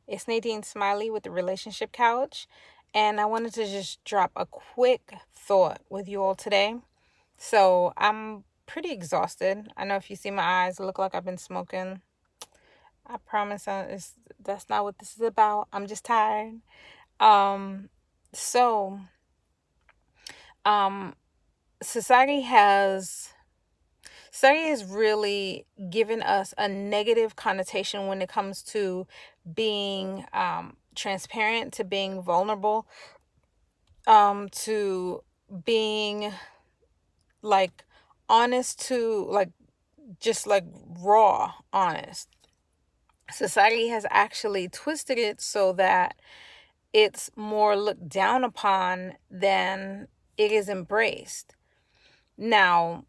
It's Nadine Smiley with the Relationship Couch, and I wanted to just drop a quick thought with you all today. So, I'm pretty exhausted. I know if you see my eyes, it look like I've been smoking. I promise that's not what this is about. I'm just tired. Um, so, um, society has Society has really given us a negative connotation when it comes to being transparent, to being vulnerable, to being like honest, to like just like raw honest. Society has actually twisted it so that it's more looked down upon than it is embraced. Now,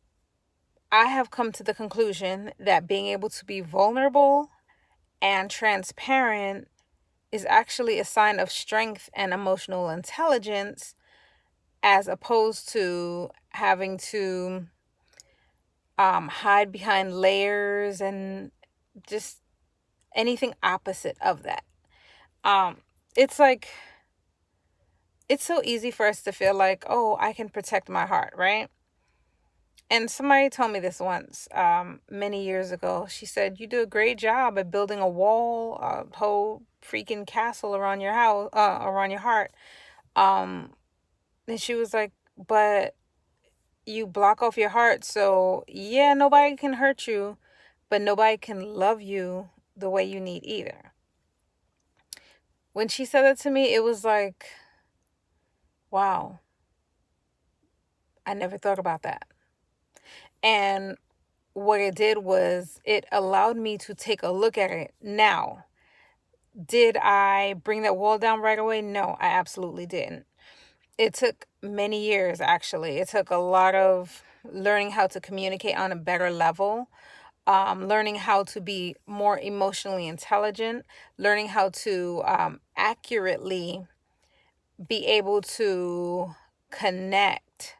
I have come to the conclusion that being able to be vulnerable and transparent is actually a sign of strength and emotional intelligence, as opposed to having to hide behind layers and just anything opposite of that. Um, it's like, it's so easy for us to feel like, oh, I can protect my heart, right? And somebody told me this once, many years ago. She said, "You do a great job at building a wall, a whole freaking castle around your house, around your heart." Um, and she was like, "But you block off your heart, so yeah, nobody can hurt you, but nobody can love you the way you need either." When she said that to me, it was like, wow, I never thought about that. And what it did was it allowed me to take a look at it now. Did I bring that wall down right away? No, I absolutely didn't. It took many years, actually. It took a lot of learning how to communicate on a better level, learning how to be more emotionally intelligent, learning how to accurately be able to connect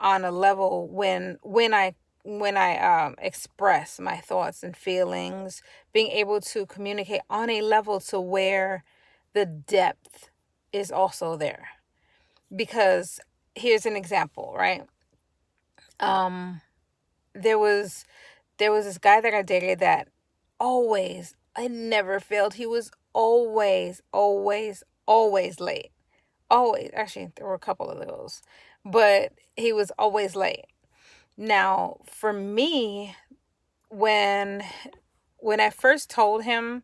on a level when I express my thoughts and feelings, being able to communicate on a level to where the depth is also there. Because here's an example, right? Um, there was this guy that I dated that I never failed. He was always late. Always. Actually, there were a couple of those, but he was always late. Now, for me, when when I first told him,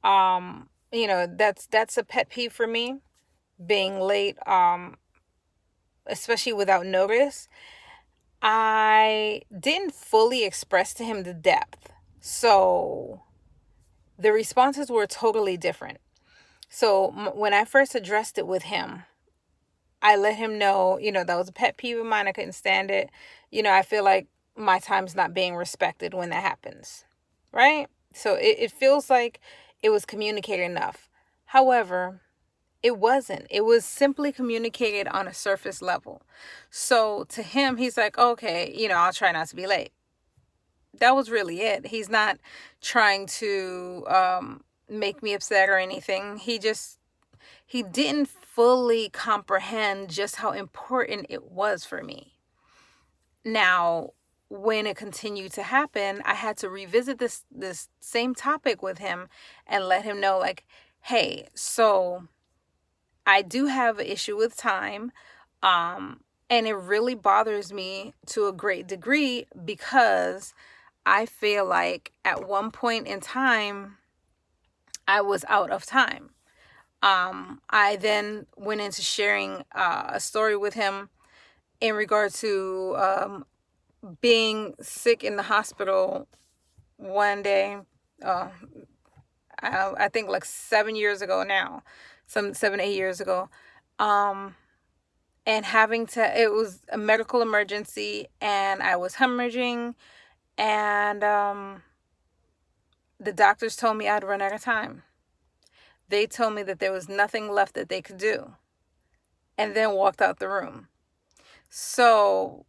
that's a pet peeve for me, being late, especially without notice. I didn't fully express to him the depth. So the responses were totally different. So when I first addressed it with him, I let him know, that was a pet peeve of mine. I couldn't stand it. I feel like my time's not being respected when that happens. Right? So it feels like it was communicated enough. However, it wasn't. It was simply communicated on a surface level. So to him, he's like, okay, I'll try not to be late. That was really it. He's not trying to make me upset or anything. He didn't fully comprehend just how important it was for me. Now, when it continued to happen, I had to revisit this same topic with him and let him know, like, hey, so I do have an issue with time. And it really bothers me to a great degree because I feel like at one point in time, I was out of time. I then went into sharing a story with him in regard to being sick in the hospital one day. Uh, I think like 7 years ago now, some 7, 8 years ago. And it was a medical emergency, and I was hemorrhaging, and the doctors told me I'd run out of time. They told me that there was nothing left that they could do, and then walked out the room. So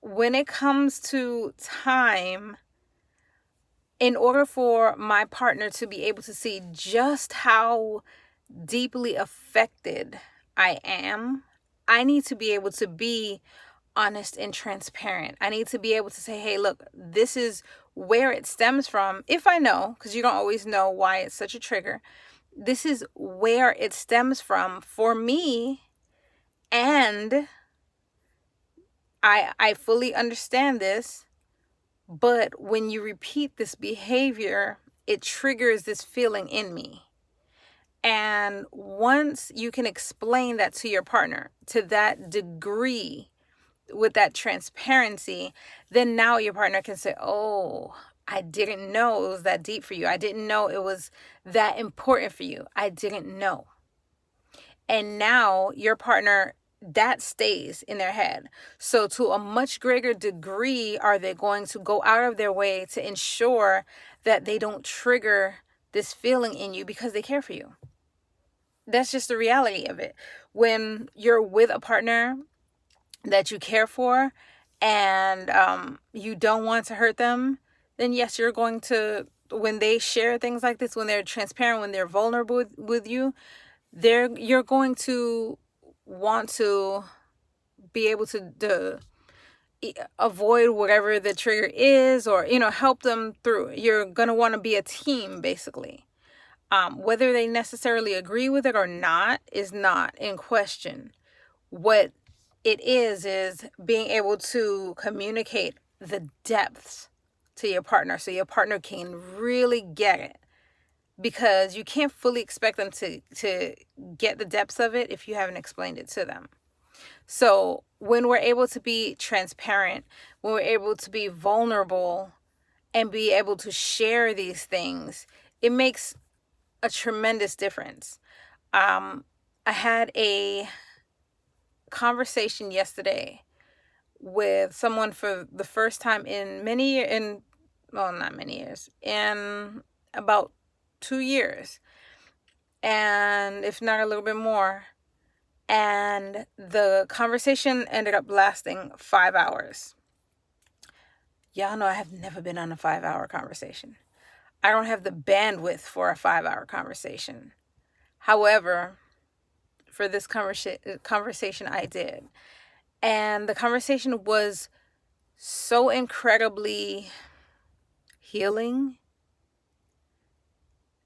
when it comes to time, in order for my partner to be able to see just how deeply affected I am, I need to be able to be honest and transparent. I need to be able to say, hey, look, this is where it stems from. If I know, because you don't always know why it's such a trigger, this is where it stems from for me. And I fully understand this. But when you repeat this behavior, it triggers this feeling in me. And once you can explain that to your partner to that degree, with that transparency, then now your partner can say, oh, I didn't know it was that deep for you. I didn't know it was that important for you. I didn't know. And now your partner, that stays in their head. So to a much greater degree are they going to go out of their way to ensure that they don't trigger this feeling in you because they care for you. That's just the reality of it. When you're with a partner that you care for and you don't want to hurt them, then yes, you're going to, when they share things like this, when they're transparent, when they're vulnerable with you, you're going to want to be able to avoid whatever the trigger is, or help them through. You're going to want to be a team, basically. Whether they necessarily agree with it or not is not in question. What it is being able to communicate the depths to your partner so your partner can really get it, because you can't fully expect them to get the depths of it if you haven't explained it to them. So when we're able to be transparent, when we're able to be vulnerable and be able to share these things, it makes a tremendous difference. I had a conversation yesterday with someone for the first time in not many years, in about 2 years, and if not a little bit more. And the conversation ended up lasting 5 hours. Y'all know I have never been on a 5-hour conversation. I don't have the bandwidth for a 5-hour conversation. However, for this conversation I did. And the conversation was so incredibly healing,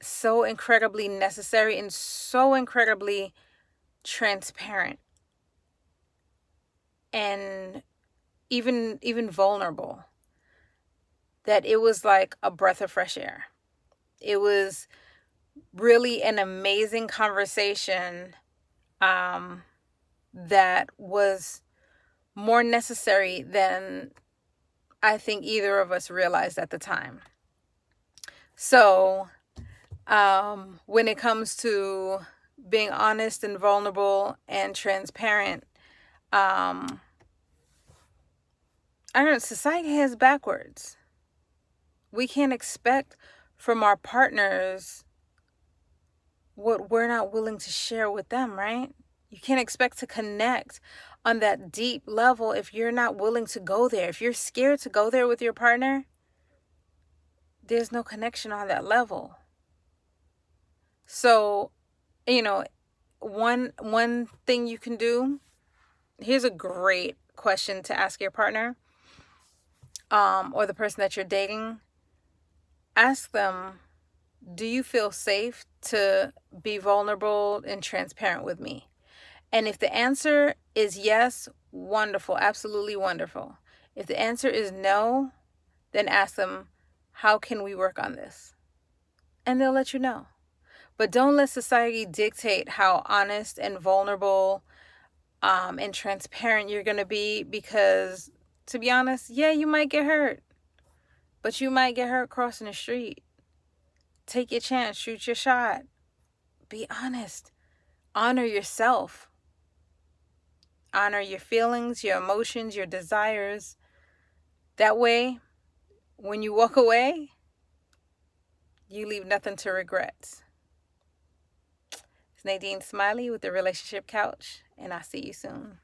so incredibly necessary, and so incredibly transparent, and even vulnerable, that it was like a breath of fresh air. It was really an amazing conversation that was more necessary than I think either of us realized at the time. So when it comes to being honest and vulnerable and transparent, I don't know, society has backwards. We can't expect from our partners what we're not willing to share with them, right? You can't expect to connect on that deep level if you're not willing to go there. If you're scared to go there with your partner, there's no connection on that level. So, one thing you can do, here's a great question to ask your partner, or the person that you're dating. Ask them, do you feel safe to be vulnerable and transparent with me? And if the answer is yes, wonderful, absolutely wonderful. If the answer is no, then ask them, how can we work on this? And they'll let you know. But don't let society dictate how honest and vulnerable and transparent you're going to be, because, to be honest, yeah, you might get hurt. But you might get hurt crossing the street. Take your chance. Shoot your shot. Be honest. Honor yourself. Honor your feelings, your emotions, your desires. That way, when you walk away, you leave nothing to regret. It's Nadine Smiley with the Relationship Couch, and I'll see you soon.